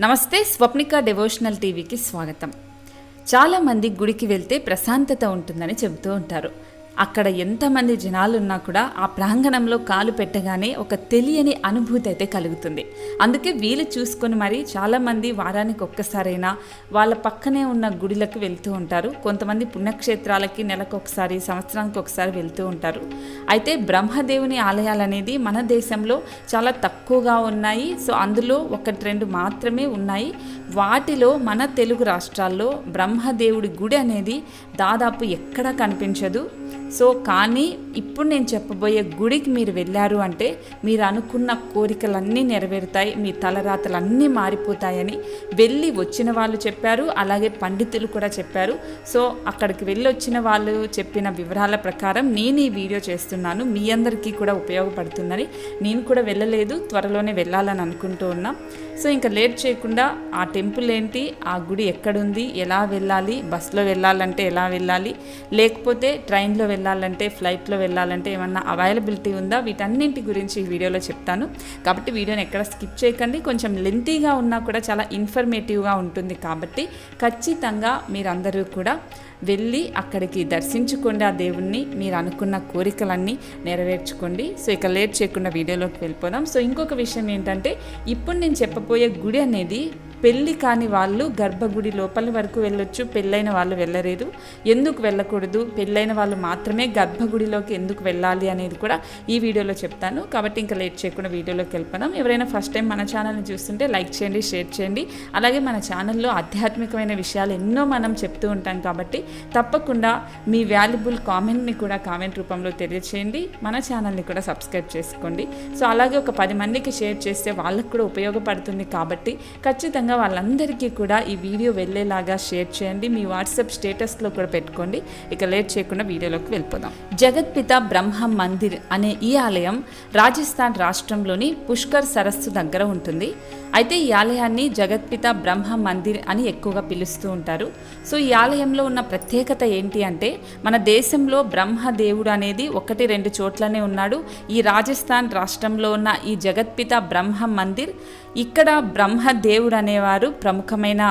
నమస్తే, స్వప్నిక డివోషనల్ టీవీకి స్వాగతం. చాలామంది గుడికి వెళ్తే ప్రశాంతత ఉంటుందని చెబుతూ ఉంటారు. అక్కడ ఎంతమంది జనాలు ఉన్నా కూడా ఆ ప్రాంగణంలో కాలు పెట్టగానే ఒక తెలియని అనుభూతి అయితే కలుగుతుంది. అందుకే వీలు చూసుకొని మరి చాలామంది వారానికి ఒక్కసారైనా వాళ్ళ పక్కనే ఉన్న గుడిలకు వెళ్తూ ఉంటారు. కొంతమంది పుణ్యక్షేత్రాలకి నెలకొకసారి, సంవత్సరానికి ఒకసారి వెళ్తూ ఉంటారు. అయితే బ్రహ్మదేవుని ఆలయాలు అనేది మన దేశంలో చాలా తక్కువగా ఉన్నాయి. సో అందులో 1-2 మాత్రమే ఉన్నాయి. వాటిలో మన తెలుగు రాష్ట్రాల్లో బ్రహ్మదేవుడి గుడి అనేది దాదాపు ఎక్కడా కనిపించదు. సో కానీ ఇప్పుడు నేను చెప్పబోయే గుడికి మీరు వెళ్ళారు అంటే మీరు అనుకున్న కోరికలన్నీ నెరవేరుతాయి, మీ తలరాతలన్నీ మారిపోతాయని వెళ్ళి వచ్చిన వాళ్ళు చెప్పారు. అలాగే పండితులు కూడా చెప్పారు. సో అక్కడికి వెళ్ళి వచ్చిన వాళ్ళు చెప్పిన వివరాల ప్రకారం నేను ఈ వీడియో చేస్తున్నాను. మీ అందరికీ కూడా ఉపయోగపడుతుందని. నేను కూడా వెళ్ళలేదు, త్వరలోనే వెళ్ళాలని అనుకుంటూ ఉన్నా. సో ఇంకా లేట్ చేయకుండా ఆ టెంపుల్ ఏంటి, ఆ గుడి ఎక్కడుంది, ఎలా వెళ్ళాలి, బస్సులో వెళ్ళాలంటే ఎలా వెళ్ళాలి, లేకపోతే ట్రైన్లో వెళ్ళాలంటే, ఫ్లైట్లో వెళ్ళాలంటే ఏమన్నా అవైలబిలిటీ ఉందా, వీటన్నింటి గురించి ఈ వీడియోలో చెప్తాను. కాబట్టి వీడియోని ఎక్కడ స్కిప్ చేయకండి. కొంచెం లెంతీగా ఉన్నా కూడా చాలా ఇన్ఫర్మేటివ్గా ఉంటుంది. కాబట్టి ఖచ్చితంగా మీరందరూ కూడా వెళ్ళి అక్కడికి దర్శించుకోండి ఆ దేవుణ్ణి. మీరు అనుకున్న కోరికలన్నీ నెరవేర్చుకోండి. సో ఇక లేట్ చేయకుండా వీడియోలోకి వెళ్ళిపోదాం. సో ఇంకొక విషయం ఏంటంటే, ఇప్పుడు నేను చెప్పబోయే గుడి అనేది పెళ్ళి కాని వాళ్ళు గర్భగుడి లోపలి వరకు వెళ్ళొచ్చు, పెళ్ళైన వాళ్ళు వెళ్ళలేదు. ఎందుకు వెళ్ళకూడదు, పెళ్ళైన వాళ్ళు మాత్రమే గర్భగుడిలోకి ఎందుకు వెళ్ళాలి అనేది కూడా ఈ వీడియోలో చెప్తాను. కాబట్టి ఇంకా లేట్ చేయకుండా వీడియోలోకి వెళ్ళిపోదాం. ఎవరైనా ఫస్ట్ టైం మన ఛానల్ని చూస్తుంటే లైక్ చేయండి, షేర్ చేయండి. అలాగే మన ఛానల్లో ఆధ్యాత్మికమైన విషయాలు ఎన్నో మనం చెప్తూ ఉంటాం. కాబట్టి తప్పకుండా మీ వాల్యుబుల్ కామెంట్ని కూడా కామెంట్ రూపంలో తెలియచేయండి. మన ఛానల్ని కూడా సబ్స్క్రైబ్ చేసుకోండి. సో అలాగే ఒక 10 మందికి షేర్ చేస్తే వాళ్ళకు కూడా ఉపయోగపడుతుంది. కాబట్టి ఖచ్చితంగా వాళ్ళందరికీ కూడా ఈ వీడియో వెళ్ళేలాగా షేర్ చేయండి. మీ వాట్సాప్ స్టేటస్లో కూడా పెట్టుకోండి. ఇక లేట్ చేయకుండా వీడియోలోకి వెళ్ళిపోదాం. జగత్పిత బ్రహ్మ మందిర్ అనే ఈ ఆలయం రాజస్థాన్ రాష్ట్రంలోని పుష్కర్ సరస్సు దగ్గర ఉంటుంది. అయితే ఈ ఆలయాన్ని జగత్పిత బ్రహ్మ మందిర్ అని ఎక్కువగా పిలుస్తూ ఉంటారు. సో ఈ ఆలయంలో ఉన్న ప్రత్యేకత ఏంటి అంటే, మన దేశంలో బ్రహ్మదేవుడు అనేది 1-2 చోట్లనే ఉన్నాడు. ఈ రాజస్థాన్ రాష్ట్రంలో ఉన్న ఈ జగత్పిత బ్రహ్మ మందిర్, ఇక్కడ బ్రహ్మదేవుడు అనేవారు ప్రముఖమైన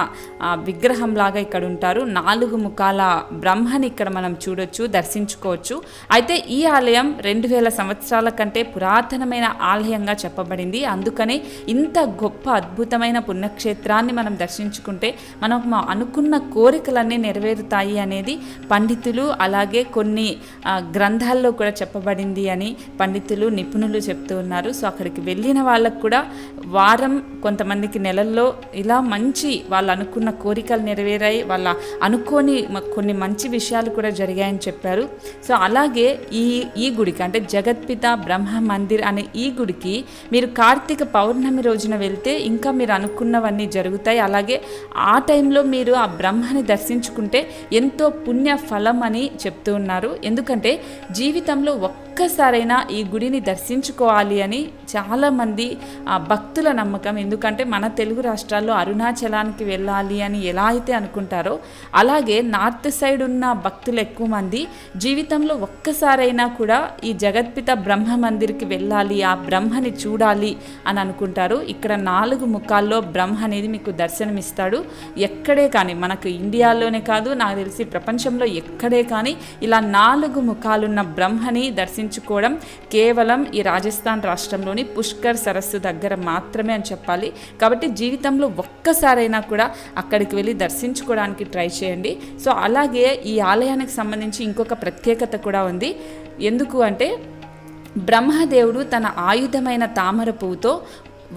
విగ్రహంలాగా ఇక్కడ ఉంటారు. 4 ముఖాల బ్రహ్మని ఇక్కడ మనం చూడొచ్చు, దర్శించుకోవచ్చు. అయితే ఈ ఆలయం 2000 సంవత్సరాల కంటే పురాతనమైన ఆలయంగా చెప్పబడింది. అందుకనే ఇంత గొప్ప అద్భుతమైన పుణ్యక్షేత్రాన్ని మనం దర్శించుకుంటే మనం అనుకున్న కోరికలన్నీ నెరవేరుతాయి అనేది పండితులు, అలాగే కొన్ని గ్రంథాల్లో కూడా చెప్పబడింది అని పండితులు, నిపుణులు చెప్తూ ఉన్నారు. సో అక్కడికి వెళ్ళిన వాళ్ళకు కూడా వారం, కొంతమందికి నెలల్లో ఇలా మంచి వాళ్ళు అనుకున్న కోరికలు నెరవేరాయి, వాళ్ళ అనుకోని కొన్ని మంచి విషయాలు కూడా జరిగాయని చెప్పారు. సో అలాగే ఈ గుడికి అంటే జగత్పిత బ్రహ్మ మందిర్ అనే ఈ గుడికి మీరు కార్తీక పౌర్ణమి రోజున వెళ్తే ఇంకా మీరు అనుకున్నవన్నీ జరుగుతాయి. అలాగే ఆ టైంలో మీరు ఆ బ్రహ్మని దర్శించుకుంటే ఎంతో పుణ్య ఫలం అని చెప్తూ ఉన్నారు. ఎందుకంటే జీవితంలో ఒక్కసారైనా ఈ గుడిని దర్శించుకోవాలి అని చాలామంది భక్తుల నమ్మకం. ఎందుకంటే మన తెలుగు రాష్ట్రాల్లో అరుణాచలానికి వెళ్ళాలి అని ఎలా అయితే అనుకుంటారో, అలాగే నార్త్ సైడ్ ఉన్న భక్తులు ఎక్కువ మంది జీవితంలో ఒక్కసారైనా కూడా ఈ జగత్పిత బ్రహ్మ మందిర్కి వెళ్ళాలి, ఆ బ్రహ్మని చూడాలి అని అనుకుంటారు. ఇక్కడ 4 ముఖాల్లో బ్రహ్మ అనేది మీకు దర్శనమిస్తాడు. ఎక్కడే కానీ, మనకు ఇండియాలోనే కాదు, నాకు తెలిసి ప్రపంచంలో ఎక్కడే కానీ ఇలా 4 ముఖాలున్న బ్రహ్మని దర్శించుకోవడం కేవలం ఈ రాజస్థాన్ రాష్ట్రంలోని పుష్కర్ సరస్సు దగ్గర మాత్రమే అని చెప్పాలి. కాబట్టి జీవితంలో ఒక్కసారైనా కూడా అక్కడికి వెళ్ళి దర్శించుకోవడానికి ట్రై చేయండి. సో అలాగే ఈ ఆలయానికి సంబంధించి ఇంకొక ప్రత్యేకత కూడా ఉంది. ఎందుకు అంటే, బ్రహ్మదేవుడు తన ఆయుధమైన తామర పువ్వుతో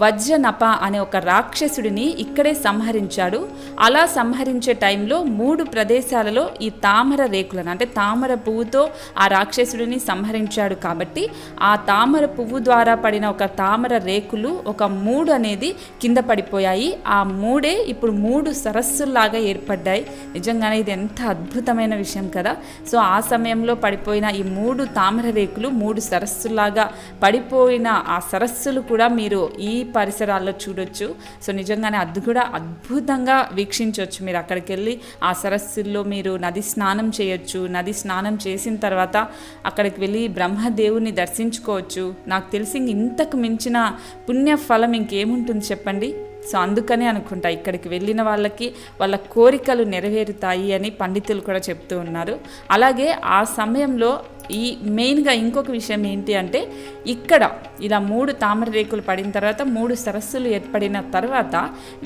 వజ్రనప అనే ఒక రాక్షసుడిని ఇక్కడే సంహరించాడు. అలా సంహరించే టైంలో 3 ప్రదేశాలలో ఈ తామర రేకులను, అంటే తామర పువ్వుతో ఆ రాక్షసుడిని సంహరించాడు. కాబట్టి ఆ తామర పువ్వు ద్వారా పడిన ఒక తామర రేకులు ఒక 3 అనేది కింద పడిపోయాయి. ఆ 3 ఇప్పుడు 3 సరస్సుల్లాగా ఏర్పడ్డాయి. నిజంగానే ఇది ఎంత అద్భుతమైన విషయం కదా. సో ఆ సమయంలో పడిపోయిన ఈ 3 తామర రేకులు 3 సరస్సుల్లాగా పడిపోయిన ఆ సరస్సులు కూడా మీరు ఈ పరిసరాల్లో చూడొచ్చు. సో నిజంగానే అది కూడా అద్భుతంగా వీక్షించవచ్చు. మీరు అక్కడికి వెళ్ళి ఆ సరస్సుల్లో మీరు నది స్నానం చేయొచ్చు. నది స్నానం చేసిన తర్వాత అక్కడికి వెళ్ళి బ్రహ్మదేవుని దర్శించుకోవచ్చు. నాకు తెలిసి ఇంతకు మించిన పుణ్య ఫలం ఇంకేముంటుంది చెప్పండి. సో అందుకనే అనుకుంటా ఇక్కడికి వెళ్ళిన వాళ్ళకి వాళ్ళ కోరికలు నెరవేరుతాయి అని పండితులు కూడా చెప్తూ ఉన్నారు. అలాగే ఆ సమయంలో ఈ మెయిన్గా ఇంకొక విషయం ఏంటి అంటే, ఇక్కడ ఇలా 3 తామర రేకులు పడిన తర్వాత 3 సరస్సులు ఏర్పడిన తర్వాత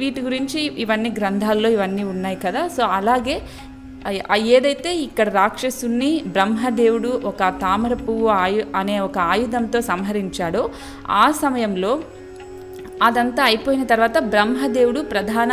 వీటి గురించి ఇవన్నీ గ్రంథాల్లో ఇవన్నీ ఉన్నాయి కదా. సో అలాగే ఏదైతే ఇక్కడ రాక్షసుని బ్రహ్మదేవుడు ఒక తామర పువ్వు అనే ఒక ఆయుధంతో సంహరించాడో ఆ సమయంలో అదంతా అయిపోయిన తర్వాత బ్రహ్మదేవుడు ప్రధాన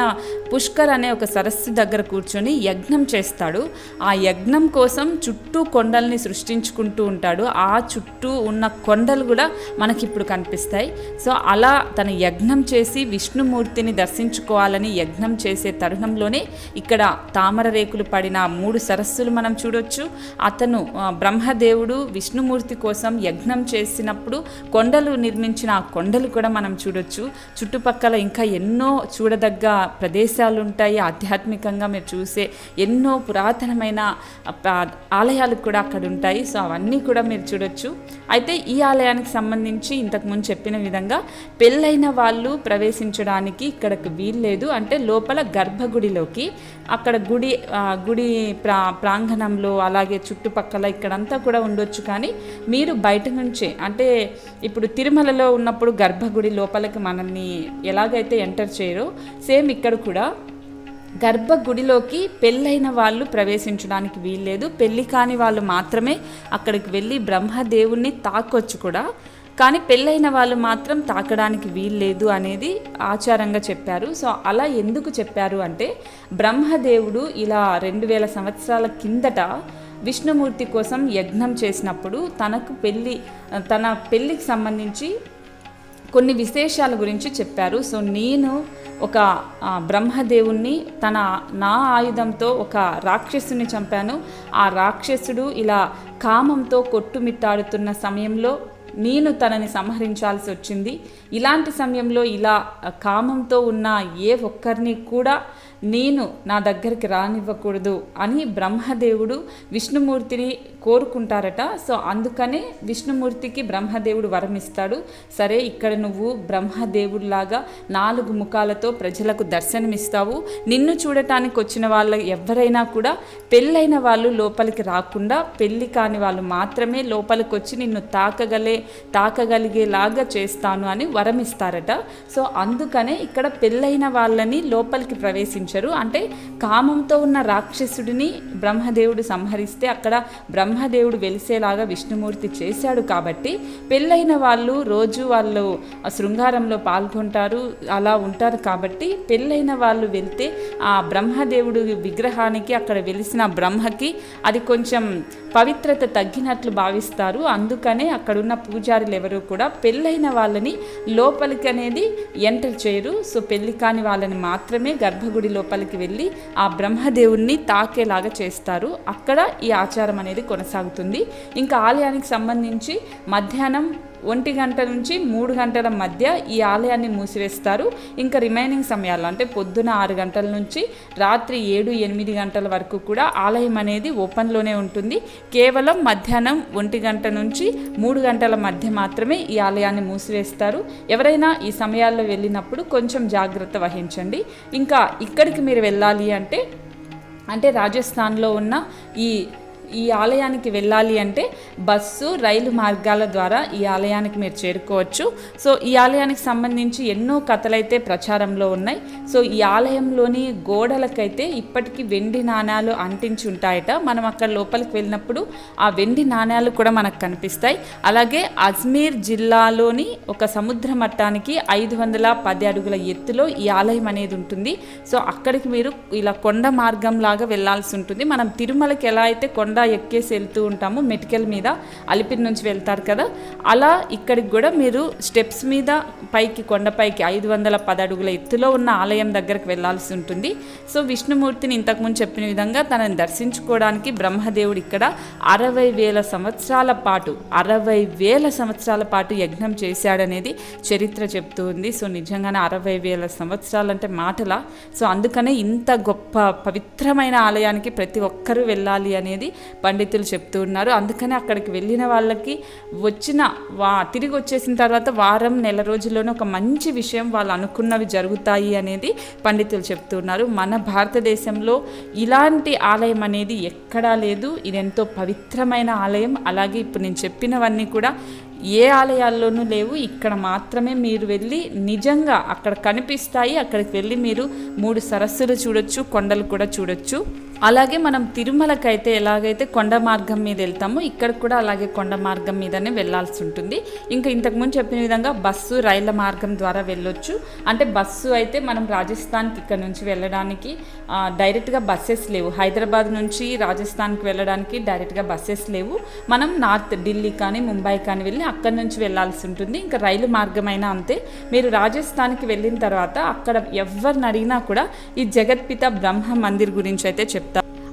పుష్కర్ అనే ఒక సరస్సు దగ్గర కూర్చొని యజ్ఞం చేస్తాడు. ఆ యజ్ఞం కోసం చుట్టూ కొండల్ని సృష్టించుకుంటూ ఉంటాడు. ఆ చుట్టూ ఉన్న కొండలు కూడా మనకి ఇప్పుడు కనిపిస్తాయి. సో అలా తన యజ్ఞం చేసి విష్ణుమూర్తిని దర్శించుకోవాలని యజ్ఞం చేసే తరుణంలోనే ఇక్కడ తామర రేకులు పడిన 3 సరస్సులు మనం చూడొచ్చు. అతను బ్రహ్మదేవుడు విష్ణుమూర్తి కోసం యజ్ఞం చేసినప్పుడు కొండలు నిర్మించిన ఆ కొండలు కూడా మనం చూడొచ్చు. చుట్టుపక్కల ఇంకా ఎన్నో చూడదగ్గ ప్రదేశాలు ఉంటాయి. ఆధ్యాత్మికంగా మీరు చూసే ఎన్నో పురాతనమైన ఆలయాలు కూడా అక్కడ ఉంటాయి. సో అవన్నీ కూడా మీరు చూడొచ్చు. అయితే ఈ ఆలయానికి సంబంధించి ఇంతకుముందు చెప్పిన విధంగా పెళ్ళైన వాళ్ళు ప్రవేశించడానికి ఇక్కడికి వీల్లేదు. అంటే లోపల గర్భగుడిలోకి అక్కడ గుడి ప్రాంగణంలో అలాగే చుట్టుపక్కల ఇక్కడంతా కూడా ఉండొచ్చు. కానీ మీరు బయట నుంచే, అంటే ఇప్పుడు తిరుమలలో ఉన్నప్పుడు గర్భగుడి లోపలికి మనల్ని ఎలాగైతే ఎంటర్ చేయరో సేమ్ ఇక్కడ కూడా గర్భగుడిలోకి పెళ్ళైన వాళ్ళు ప్రవేశించడానికి వీల్లేదు. పెళ్ళి కాని వాళ్ళు మాత్రమే అక్కడికి వెళ్ళి బ్రహ్మదేవుణ్ణి తాకొచ్చు కూడా. కానీ పెళ్ళైన వాళ్ళు మాత్రం తాకడానికి వీల్లేదు అనేది ఆచారంగా చెప్పారు. సో అలా ఎందుకు చెప్పారు అంటే, బ్రహ్మదేవుడు ఇలా 2000 సంవత్సరాల కిందట విష్ణుమూర్తి కోసం యజ్ఞం చేసినప్పుడు తన పెళ్ళికి సంబంధించి కొన్ని విశేషాల గురించి చెప్పారు. సో నేను ఒక బ్రహ్మదేవుణ్ణి నా ఆయుధంతో ఒక రాక్షసుని చంపాను. ఆ రాక్షసుడు ఇలా కామంతో కొట్టుమిట్టాడుతున్న సమయంలో నేను తనని సంహరించాల్సి వచ్చింది. ఇలాంటి సమయంలో ఇలా కామంతో ఉన్న ఏ ఒక్కరిని కూడా నేను నా దగ్గరికి రానివ్వకూడదు అని బ్రహ్మదేవుడు విష్ణుమూర్తిని కోరుకుంటారట. సో అందుకనే విష్ణుమూర్తికి బ్రహ్మదేవుడు వరం ఇస్తాడు. సరే, ఇక్కడ నువ్వు బ్రహ్మదేవుడిలాగా 4 ముఖాలతో ప్రజలకు దర్శనమిస్తావు. నిన్ను చూడటానికి వచ్చిన వాళ్ళ ఎవరైనా కూడా పెళ్ళైన వాళ్ళు లోపలికి రాకుండా పెళ్ళి కాని వాళ్ళు మాత్రమే లోపలికి వచ్చి నిన్ను తాకగలిగేలాగా చేస్తాను అని వరం ఇస్తారట. సో అందుకనే ఇక్కడ పెళ్ళైన వాళ్ళని లోపలికి ప్రవేశించారు. అంటే కామంతో ఉన్న రాక్షసుడిని బ్రహ్మదేవుడు సంహరిస్తే అక్కడ బ్రహ్మదేవుడు వెలిసేలాగా విష్ణుమూర్తి చేశాడు. కాబట్టి పెళ్ళైన వాళ్ళు రోజు వాళ్ళు శృంగారంలో పాల్గొంటారు, అలా ఉంటారు. కాబట్టి పెళ్ళైన వాళ్ళు వెళ్తే ఆ బ్రహ్మదేవుడు విగ్రహానికి, అక్కడ వెలిసిన బ్రహ్మకి అది కొంచెం పవిత్రత తగ్గినట్లు భావిస్తారు. అందుకనే అక్కడున్న పూజారులు ఎవరు కూడా పెళ్ళైన వాళ్ళని లోపలికి అనేది ఎంటర్ చేయరు. సో పెళ్ళి కాని వాళ్ళని మాత్రమే గర్భగుడి లోపలికి వెళ్ళి ఆ బ్రహ్మదేవుణ్ణి తాకేలాగా చేస్తారు. అక్కడ ఈ ఆచారం అనేది కొనసాగుతుంది. ఇంకా ఆలయానికి సంబంధించి మధ్యాహ్నం 1 గంట నుంచి 3 గంటల మధ్య ఈ ఆలయాన్ని మూసివేస్తారు. ఇంకా రిమైనింగ్ సమయాల్లో అంటే పొద్దున 6 గంటల నుంచి రాత్రి 7-8 గంటల వరకు కూడా ఆలయం అనేది ఓపెన్లోనే ఉంటుంది. కేవలం మధ్యాహ్నం 1 గంట నుంచి 3 గంటల మధ్య మాత్రమే ఈ ఆలయాన్ని మూసివేస్తారు. ఎవరైనా ఈ సమయాల్లో వెళ్ళినప్పుడు కొంచెం జాగ్రత్త వహించండి. ఇంకా ఇక్కడికి మీరు వెళ్ళాలి అంటే రాజస్థాన్లో ఉన్న ఈ ఆలయానికి వెళ్ళాలి అంటే బస్సు, రైలు మార్గాల ద్వారా ఈ ఆలయానికి మీరు చేరుకోవచ్చు. సో ఈ ఆలయానికి సంబంధించి ఎన్నో కథలైతే ప్రచారంలో ఉన్నాయి. సో ఈ ఆలయంలోని గోడలకైతే ఇప్పటికీ వెండి నాణ్యాలు అంటించి ఉంటాయట. మనం అక్కడ లోపలికి వెళ్ళినప్పుడు ఆ వెండి నాణ్యాలు కూడా మనకు కనిపిస్తాయి. అలాగే అజ్మీర్ జిల్లాలోని ఒక సముద్ర మట్టానికి 510 అడుగుల ఎత్తులో ఈ ఆలయం అనేది ఉంటుంది. సో అక్కడికి మీరు ఇలా కొండ మార్గం లాగా వెళ్ళాల్సి ఉంటుంది. మనం తిరుమలకి ఎలా అయితే కొండ ఎక్కేసి వెళ్తూ ఉంటాము, మెటికల్ మీద అలిపిరి నుంచి వెళ్తారు కదా, అలా ఇక్కడికి కూడా మీరు స్టెప్స్ మీద పైకి కొండపైకి 510 అడుగుల ఎత్తులో ఉన్న ఆలయం దగ్గరకు వెళ్ళాల్సి ఉంటుంది. సో విష్ణుమూర్తిని ఇంతకుముందు చెప్పిన విధంగా తనని దర్శించుకోవడానికి బ్రహ్మదేవుడు ఇక్కడ 60,000 సంవత్సరాల పాటు యజ్ఞం చేశాడనేది చరిత్ర చెప్తూ ఉంది. సో నిజంగానే 60,000 సంవత్సరాలు అంటే మాటలా? సో అందుకనే ఇంత గొప్ప పవిత్రమైన ఆలయానికి ప్రతి ఒక్కరూ వెళ్ళాలి అనేది పండితులు చెప్తూ ఉన్నారు. అందుకని అక్కడికి వెళ్ళిన వాళ్ళకి తిరిగి వచ్చేసిన తర్వాత వారం నెల రోజుల్లోనే ఒక మంచి విషయం వాళ్ళు అనుకున్నవి జరుగుతాయి అనేది పండితులు చెప్తున్నారు. మన భారతదేశంలో ఇలాంటి ఆలయం అనేది ఎక్కడా లేదు. ఇది ఎంతో పవిత్రమైన ఆలయం. అలాగే ఇప్పుడు నేను చెప్పినవన్నీ కూడా ఏ ఆలయాల్లోనూ లేవు, ఇక్కడ మాత్రమే మీరు వెళ్ళి నిజంగా అక్కడ కనిపిస్తాయి. అక్కడికి వెళ్ళి మీరు 3 సరస్సులు చూడొచ్చు, కొండలు కూడా చూడొచ్చు. అలాగే మనం తిరుమలకైతే ఎలాగైతే కొండ మార్గం మీద వెళ్తామో ఇక్కడ కూడా అలాగే కొండ మార్గం మీదనే వెళ్ళాల్సి ఉంటుంది. ఇంకా ఇంతకుముందు చెప్పిన విధంగా బస్సు రైళ్ల మార్గం ద్వారా వెళ్ళొచ్చు. అంటే బస్సు అయితే మనం రాజస్థాన్కి ఇక్కడ నుంచి వెళ్ళడానికి డైరెక్ట్గా బస్సెస్ లేవు. హైదరాబాద్ నుంచి రాజస్థాన్కి వెళ్ళడానికి డైరెక్ట్గా బస్సెస్ లేవు. మనం నార్త్ ఢిల్లీ కానీ ముంబై కానీ వెళ్ళి అక్కడి నుంచి వెళ్ళాల్సి ఉంటుంది. ఇంకా రైలు మార్గమైనా అంతే. మీరు రాజస్థాన్కి వెళ్ళిన తర్వాత అక్కడ ఎవరిని అడిగినా కూడా ఈ జగత్పిత బ్రహ్మ మందిర్ గురించి అయితే చెప్తారు.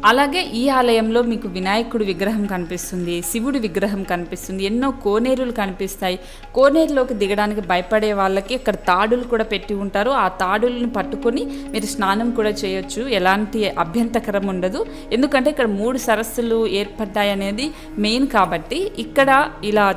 అలాగే ఈ ఆలయంలో మీకు వినాయకుడి విగ్రహం కనిపిస్తుంది, శివుడి విగ్రహం కనిపిస్తుంది, ఎన్నో కోనేరులు కనిపిస్తాయి. కోనేరులోకి దిగడానికి భయపడే వాళ్ళకి అక్కడ తాడులు కూడా పెట్టి ఉంటారు. ఆ తాడులను పట్టుకొని మీరు స్నానం కూడా చేయొచ్చు, ఎలాంటి అభ్యంతకరం ఉండదు. ఎందుకంటే ఇక్కడ 3 సరస్సులు ఏర్పడ్డాయి అనేది మెయిన్ కాబట్టి ఇక్కడ ఇలా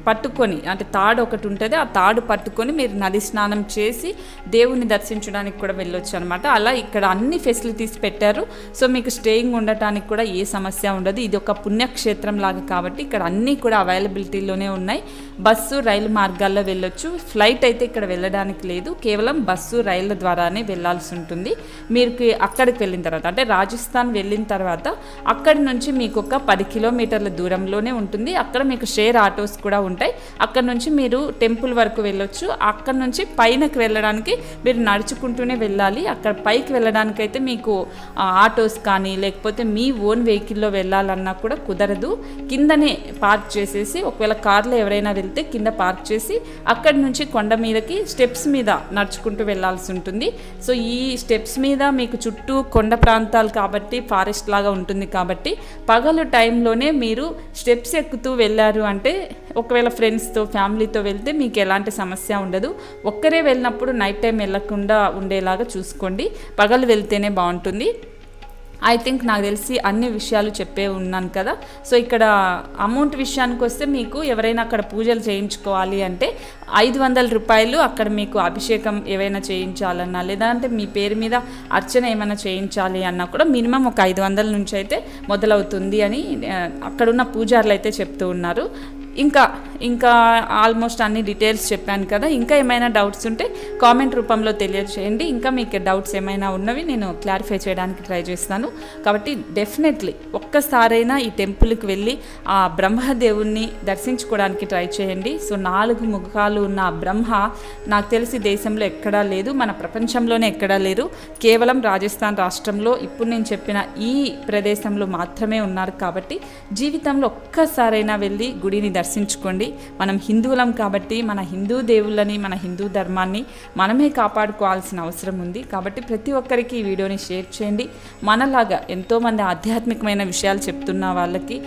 పట్టుకొని, అంటే తాడు ఒకటి ఉంటుంది, ఆ తాడు పట్టుకొని మీరు నది స్నానం చేసి దేవుని దర్శించడానికి కూడా వెళ్ళొచ్చు అనమాట. అలా ఇక్కడ అన్ని ఫెసిలిటీస్ పెట్టారు. సో మీకు ఉండటానికి కూడా ఏ సమస్య ఉండదు. ఇది ఒక పుణ్యక్షేత్రం లాగా కాబట్టి ఇక్కడ అన్నీ కూడా అవైలబిలిటీలోనే ఉన్నాయి. బస్సు రైలు మార్గాల్లో వెళ్ళొచ్చు. ఫ్లైట్ అయితే ఇక్కడ వెళ్ళడానికి లేదు, కేవలం బస్సు రైళ్ళ ద్వారానే వెళ్ళాల్సి ఉంటుంది. మీరు అక్కడికి వెళ్ళిన తర్వాత, అంటే రాజస్థాన్ వెళ్ళిన తర్వాత అక్కడి నుంచి మీకు ఒక 10 కిలోమీటర్ల దూరంలోనే ఉంటుంది. అక్కడ మీకు షేర్ ఆటోస్ కూడా ఉంటాయి. అక్కడ నుంచి మీరు టెంపుల్ వరకు వెళ్ళొచ్చు. అక్కడ నుంచి పైనకి వెళ్ళడానికి మీరు నడుచుకుంటూనే వెళ్ళాలి. అక్కడ పైకి వెళ్ళడానికైతే మీకు ఆటోస్ కానీ లేకపోతే మీ ఓన్ వెహికల్లో వెళ్ళాలన్నా కూడా కుదరదు. కిందనే పార్క్ చేసేసి, ఒకవేళ కార్లో ఎవరైనా వెళ్తే కింద పార్క్ చేసి అక్కడి నుంచి కొండ మీదకి స్టెప్స్ మీద నడుచుకుంటూ వెళ్ళాల్సి ఉంటుంది. సో ఈ స్టెప్స్ మీద మీకు చుట్టూ కొండ ప్రాంతాలు కాబట్టి ఫారెస్ట్ లాగా ఉంటుంది కాబట్టి పగలు టైంలోనే మీరు స్టెప్స్ ఎక్కుతూ వెళ్ళారు అంటే, ఒకవేళ ఫ్రెండ్స్తో ఫ్యామిలీతో వెళ్తే మీకు ఎలాంటి సమస్య ఉండదు. ఒక్కరే వెళ్ళినప్పుడు నైట్ టైం వెళ్ళకుండా ఉండేలాగా చూసుకోండి. పగలు వెళ్తేనే బాగుంటుంది. ఐ థింక్ నాకు తెలిసి అన్ని విషయాలు చెప్పే ఉన్నాను కదా. సో ఇక్కడ అమౌంట్ విషయానికి వస్తే, మీకు ఎవరైనా అక్కడ పూజలు చేయించుకోవాలి అంటే 500 రూపాయలు, అక్కడ మీకు అభిషేకం ఏవైనా చేయించాలన్నా లేదంటే మీ పేరు మీద అర్చన ఏమైనా చేయించాలి అన్నా కూడా మినిమం ఒక 500 నుంచి అయితే మొదలవుతుంది అని అక్కడున్న పూజారులు అయితే చెప్తూ ఉన్నారు. ఇంకా ఆల్మోస్ట్ అన్ని డీటెయిల్స్ చెప్పాను కదా. ఇంకా ఏమైనా డౌట్స్ ఉంటే కామెంట్ రూపంలో తెలియజేయండి. ఇంకా మీకు డౌట్స్ ఏమైనా ఉన్నవి నేను క్లారిఫై చేయడానికి ట్రై చేస్తాను. కాబట్టి డెఫినెట్లీ ఒక్కసారైనా ఈ టెంపుల్కి వెళ్ళి ఆ బ్రహ్మదేవుణ్ణి దర్శించుకోవడానికి ట్రై చేయండి. సో 4 ముఖాలు ఉన్న బ్రహ్మ నాకు తెలిసి దేశంలో ఎక్కడా లేదు, మన ప్రపంచంలోనే ఎక్కడా లేరు. కేవలం రాజస్థాన్ రాష్ట్రంలో ఇప్పుడు నేను చెప్పిన ఈ ప్రదేశంలో మాత్రమే ఉన్నారు. కాబట్టి జీవితంలో ఒక్కసారైనా వెళ్ళి గుడిని దర్శించుకోండి. మనం హిందువులం కాబట్టి మన హిందూ దేవుళ్ళని, మన హిందూ ధర్మాన్ని మనమే కాపాడుకోవాల్సిన అవసరం ఉంది. కాబట్టి ప్రతి ఒక్కరికి ఈ వీడియోని షేర్ చేయండి. మనలాగా ఎంతోమంది ఆధ్యాత్మికమైన విషయాలు చెప్తున్న వాళ్ళకి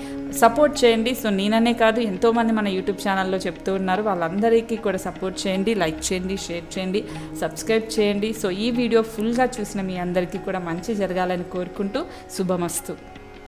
సపోర్ట్ చేయండి. సో నేననే కాదు, ఎంతోమంది మన యూట్యూబ్ ఛానల్లో చెప్తూ ఉన్నారు, వాళ్ళందరికీ కూడా సపోర్ట్ చేయండి. లైక్ చేయండి, షేర్ చేయండి, సబ్స్క్రైబ్ చేయండి. సో ఈ వీడియో ఫుల్గా చూసిన మీ అందరికీ కూడా మంచి జరగాలని కోరుకుంటూ శుభమస్తు.